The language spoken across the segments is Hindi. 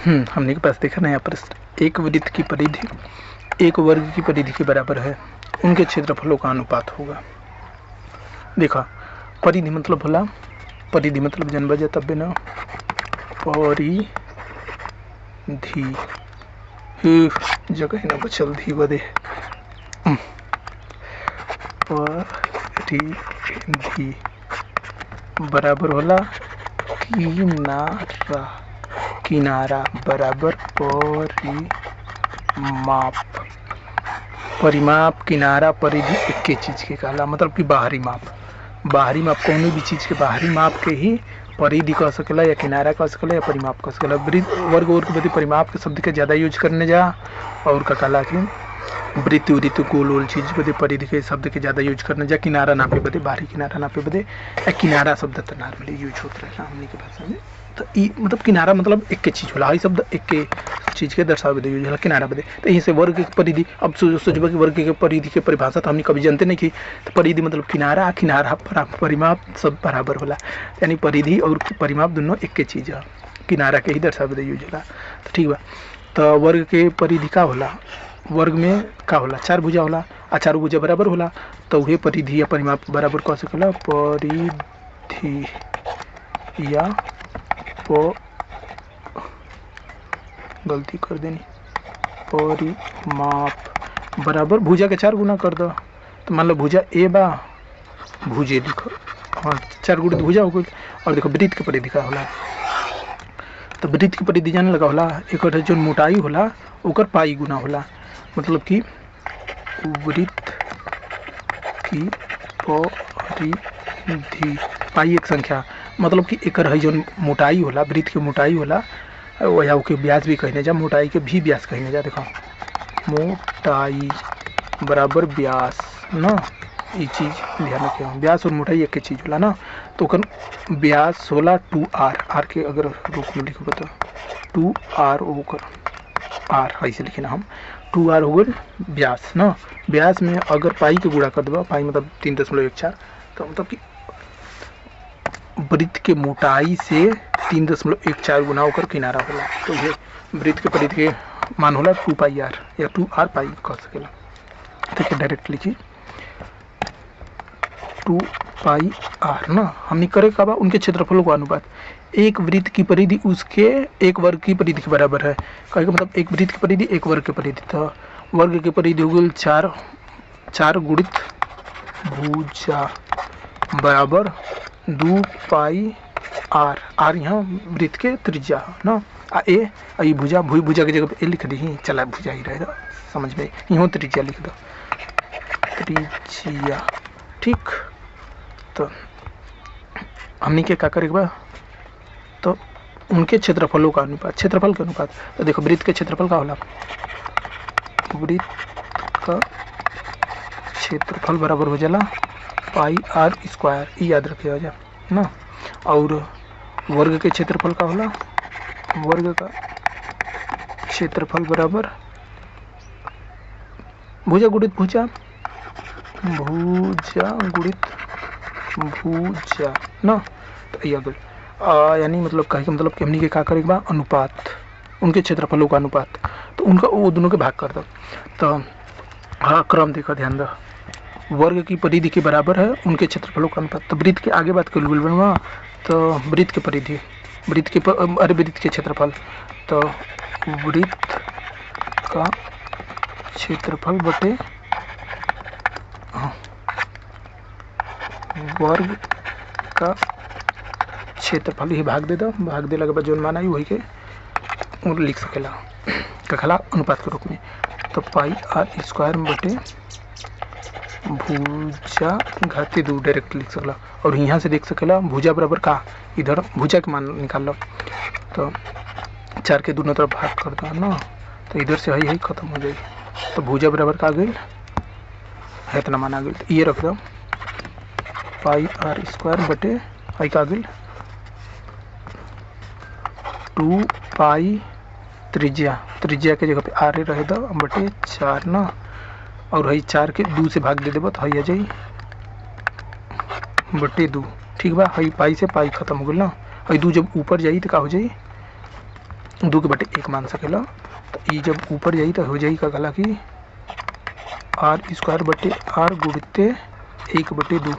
हमने के पास देखा नया प्रश्न। एक वृत्त की परिधि एक वर्ग की परिधि के बराबर है, उनके क्षेत्रफलों का अनुपात होगा। देखा, परिधि मतलब होला, परिधि मतलब जन बजे तब ना परिधि जगह ना बचल धी बदे परिधि बराबर होला किनारा, किनारा बराबर परिमाप। परिमाप किनारा परिधि एक चीज के कहला, मतलब कि बाहरी माप। बाहरी माप कोनो भी चीज के बाहरी माप के ही परिधि कह सकेला या किनारा कह सकेला या परिमाप कह सकेला। वर्ग के बदे परिमाप के शब्द के ज़्यादा यूज करने जा, और का कहला कि वृत्त वृत्त गोल चीज बदे परिधि के शब्द के ज़्यादा यूज करने जा। किनारा नापे बदे, बाहरी किनारा नापे बदे या किनारा शब्द तो नॉर्मली यूज होता है हमनी के भाषा में। तो ई मतलब किनारा मतलब एक के चीज होला, हई शब्द एक के चीज के दर्शावे बदे यूज होला किनारा बदे। तो यहीं से वर्ग के परिधि, अब सोचबा कि वर्ग के परिधि के परिभाषा तो हमने कभी जानते नहीं की। तो परिधि मतलब किनारा, किनारा परिमाप सब बराबर होला, यानी परिधि और परिमाप दोनों एक के चीज है, किनारा के ही दर्शावे बदे यूज होला। तो ठीक बा। तो वर्ग के परिधि का होला, वर्ग में का होला, चार भुजा होला, आ चार भुजा बराबर होला, तो वही परिधि या परिमाप बराबर कह सकेला। परिधि या गलती कर देनी, परिमाप बराबर भुजा के चार गुना कर दो। तो मान लो भुजा ए बा, भुजे लिखो, हाँ 4 गुणित भुजा हो गई। और देखो वृत्त के परिधि का होला, तो वृत्त की परिधि जाने लगा होला, एक जो मोटाई होला ओकर पाई गुना होला, मतलब कि वृत्त की परिधि पाई एक संख्या, मतलब कि एक जो मोटाई होला, वृत्त की मोटाई होला, या ओके व्यास भी कहने जा, मोटाई के भी व्यास कहने जा। देखो मोटाई बराबर व्यास ना, ये चीज़ ध्यान रखिए, व्यास और मोटाई एक चीज़ होला ना। तो ओकर व्यास होला 2r, आर के अगर रूप में लिखो तो 2r ओकर आर ऐसे लिखे ना हम, 2r हो गए व्यास ना। व्यास में अगर पाई के गुणा कर देगा, पाई मतलब 3.14, तो मतलब कि वृत्त के मोटाई से 3.14 गुना होकर किनारा होला। तो ये वृत्त के परिधि के मान होला 2πr या 2r पाई कह सकेला। ठीक है, डायरेक्ट लिखिए 2πr ना। हमने करे का बा उनके क्षेत्रफलों का अनुपात। एक वृत्त की परिधि उसके एक वर्ग की परिधि के बराबर है, कहे का मतलब एक वृत्त की परिधि एक वर्ग की परिधि। तो वर्ग की परिधि हो गई 4 गुणित भुजा बराबर 2πr। आर यहाँ वृत्त के त्रिज्या ना, आ ए आई भुजा, भुजा की जगह पे ए लिख दी, चला भुजा ही रहेगा, समझ में। यहाँ त्रिज्या लिख दो, त्रिज्या। ठीक, तो हमने क्या करेगा, तो उनके क्षेत्रफलों का अनुपात, क्षेत्रफल के अनुपात। तो देखो वृत्त के क्षेत्रफल का होला, वृत्त का क्षेत्रफल बराबर हो जाला πr², ये याद रखिए जा ना। और वर्ग के क्षेत्रफल का होला, वर्ग का क्षेत्रफल बराबर भुजा गुणित भुजा, भुजा गुणित भुजा ना। तो ये अगर यानी मतलब कहे का मतलब कि हमने के का करेगा बा, अनुपात, उनके क्षेत्रफलों का अनुपात। तो उनका वो दोनों के भाग कर दो। तो हाँ क्रम देखो, ध्यान दो, वर्ग की परिधि के बराबर है उनके क्षेत्रफलों का अनुपात। तो वृत्त के आगे बात कर लूँ बनवा, तो वृत्त की परिधि, वृत्त के अरे वृत्त के क्षेत्रफल, तो वृत्त का क्षेत्रफल बटे वर्ग का क्षेत्रफल, ये भाग दे दो, भाग दे लगे बाद जो मान आई वही के और लिख सकेला कखला अनुपात के रूप में। तो πr² बटे भुजा घाती 2 डायरेक्ट लिख सकला। और यहाँ से देख सकेला भुजा बराबर का, इधर भुजा के मान निकाल लो, तो 4 के दोनों तरफ भाग कर दो ना, तो इधर से यही खत्म हो जाएगी। तो भुजा बराबर का आ गई है, इतना मान आ गई। तो ये रख दो πr² बटे आई का आ गई 2π त्रिज्या, त्रिज्या के जगह पे आर रहे दो बटे 4 ना। और हई 4 के 2 से भाग दे देबो तो हई आ जाई बटे 2। ठीक बा, हई पाई से पाई खत्म हो गई ना। हई 2 जब ऊपर जाई तो का हो जाई 2 के बटे 1 मान सकेला। तो ये जब ऊपर जाई तो हो जाई का कहला कि आर स्क्वायर बटे आर गुणित 1 बटे 2,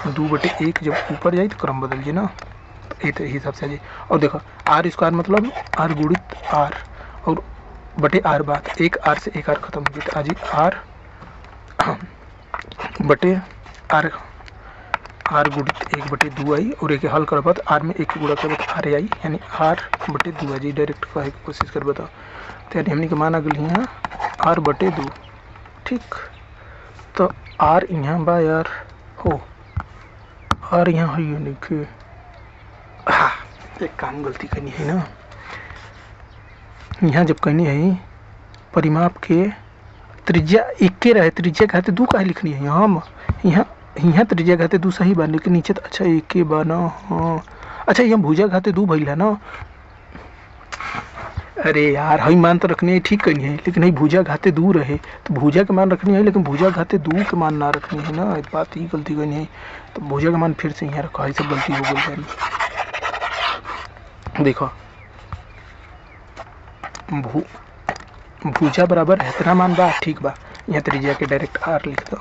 2 बटे 1 जब ऊपर जाई तो क्रम बदल जाए ना, तो ये हिसाब से आ जाए। और देखो आर स्क्वायर मतलब आर गुणित आर और बटे आर बात, एक आर से एक आर खत्म हो गई तो आज आर बटे आर, आर गुणित 1 बटे 2 आई और एक हल करब तो आर में 1 गुणा करब तो आर आई, यानी आर बटे 2 आ जाए। डायरेक्ट कहे की कोशिश करब तो यानी हमने के मान गल यहाँ आर बटे 2। ठीक, तो आर यहाँ बा यार हो, आर यहाँ है यानी कि हाँ एक काम गलती करनी है ना, यहाँ जब कहनी है परिमाप के त्रिज्या 1 के रहे, त्रिज्या कहते 2 काहे लिखनी है हम यहाँ त्रिज्या कहते 2 सही बा, लेकिन नीचे तो अच्छा 1 के बा ना। हाँ अच्छा यहाँ भुजा कहते 2 भइल है ना। अरे यार हई मान तो रखनी है, ठीक करनी है, लेकिन हई भुजा घाते 2 रहे तो भुजा के मान रखनी है, लेकिन भुजा घाते 2 के मान ना रखनी है ना, एक बात ही गलती करनी है। तो भुजा का मान फिर से यहाँ रखा है, सब गलती हो गई है। देखो भुजा बराबर है इतना मान बा, ठीक बा, यहाँ त्रिज्या के डायरेक्ट आर लिख दो,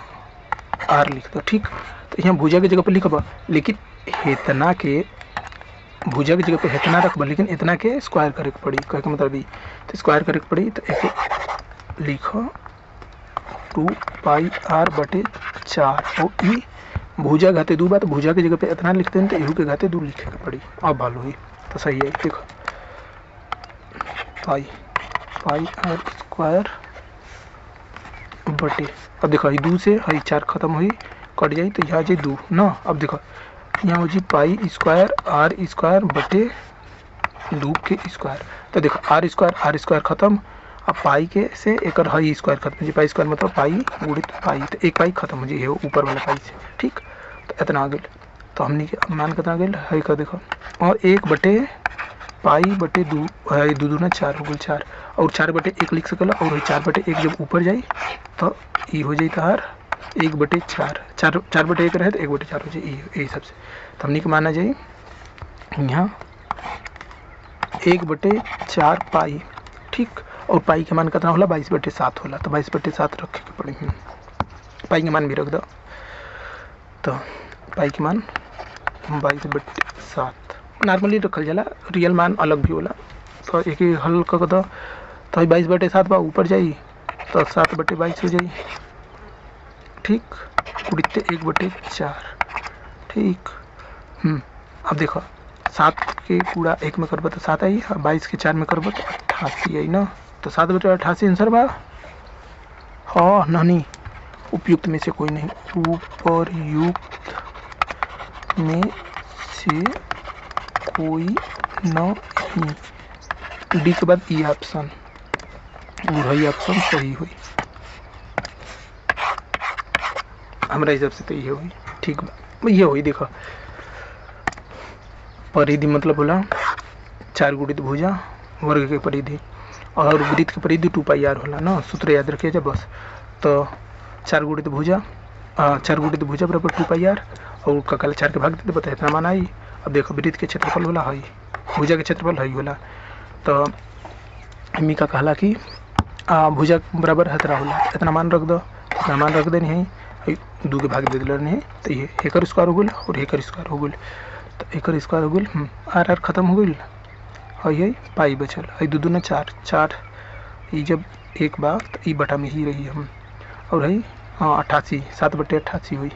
आर लिख दो। ठीक, तो यहाँ भुजा की जगह पर लिखब, लेकिन इतना के भुजा की जगह पे इतना रखब, लेकिन इतना के स्क्वायर करे के पड़ी, कहे के मतलब तो स्क्वायर करे के पड़ी। तो एक लिखो 2 पाई आर बटे 4 और ई भुजा घाते 2 बा, तो भुजा की जगह पे इतना लिखते हैं तो इहू के घाते 2 लिखे के पड़ी। अब भालो ही तो सही है। देखो पाई आर स्क्वायर बटे, अब देखो ये 2 से हई 4 खत्म हुई कट जाई तो यहाँ जाए 2 ना। अब देखो यहाँ हो जी पाई स्क्वायर आर स्क्वायर बटे 2 के स्क्वायर, तो देखो आर स्क्वायर खत्म, अब पाई के से एक हई स्क्वायर खत्म जी, पाई स्क्वायर मतलब पाई गुणित पाई, तो एक पाई खत्म हो जी ऊपर वाला पाई से। ठीक, तो इतना आ गया, तो हमने के मान कितना गया हई का देखो, और 1 बटे पाई बटे 2 2 दूना 4 हो गई 4, और 4 बटे 1 लिख सकला, और 4 बटे 1 जब ऊपर जाए तो ये हो जाए तार 1 बटे 4, 4 बटे 1 रहे तो 1 बटे 4 हो जाए, यही सबसे। तो हमने के माना जाए यहाँ 1 बटे 4 पाई। ठीक, और पाई के मान कितना होला 22 बटे 7 होला, तो 22 बटे 7 रखे के पड़ी, पाई के मान भी रख दो, तो पाई के मान 22 बटे 7 नॉर्मली रखल जाला, रियल मान अलग भी होला। तो एक ही हल कर दो, तो 22 बटे 7 बा ऊपर जाई तो 7 बटे 22 हो जाई। ठीक, गुणित 1 बटे 4। ठीक, अब देखो 7 के गुणा 1 में करब तो 7 आई, और 22 के 4 में करब तो 88 आई ना। तो 7 बटे 88 आंसर बा। हाँ नहीं, उपयुक्त में से कोई नहीं, उपरयुक्त में से कोई नहीं, डी के बाद ई ऑप्शन, वही ऑप्शन सही हुई हमारा हिसाब से, तो ये हुई। ठीक बा, ये हुई। देखो परिधि मतलब बोला 4 गुणित भुजा वर्ग के परिधि, और वृत्त के परिधि 2 पाई आर होला ना, सूत्र याद रखिए जब बस। तो 4 गुणित भुजा बराबर 2 पाई आर, और कल 4 के भाग देते बता इतना मान आई। अब देखो वृत्त के क्षेत्रफल होला हई, भुजा के क्षेत्रफल हई होला, तो हमी का कहला कि भुजा बराबर इतना होला, इतना मान रख दो, इतना मान रख देनी है, 2 के भाग दे दिल नहीं, तो ये एकर स्क्वायर हो गल और एकर स्क्वायर हो गल, तो एकर स्क्वायर हो गल, आर खत्म हो गई, हई पाई बचल, हई 2 दूना 4, ये जब एक बार तो ये बटा में ही रही हम, और हई 88 7 बटे 88 हुई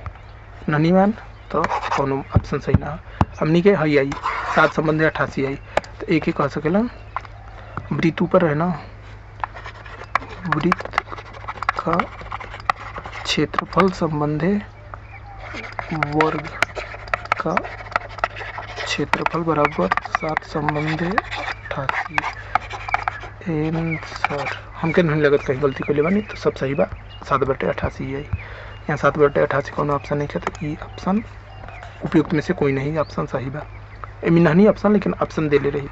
ननी मान, तो कौन ऑप्शन सही ना हमनी के हई आई 7 संबंध 88 आई। तो एक ही कह सकेला वृत्त ऊपर है ना, वृत्त का क्षेत्रफल संबंधे वर्ग का क्षेत्रफल बराबर 7 संबंधे 88। आंसर हमके नहीं लगत कहीं गलती कर ले बानी, तो सब सही बा, 7 बटे 88 है। यहाँ 7 बटे 88 कौन ऑप्शन नहीं है, तो ये ऑप्शन उपयुक्त में से कोई नहीं ऑप्शन सही बा, एमी नहीं ऑप्शन, लेकिन ऑप्शन दे ले रही।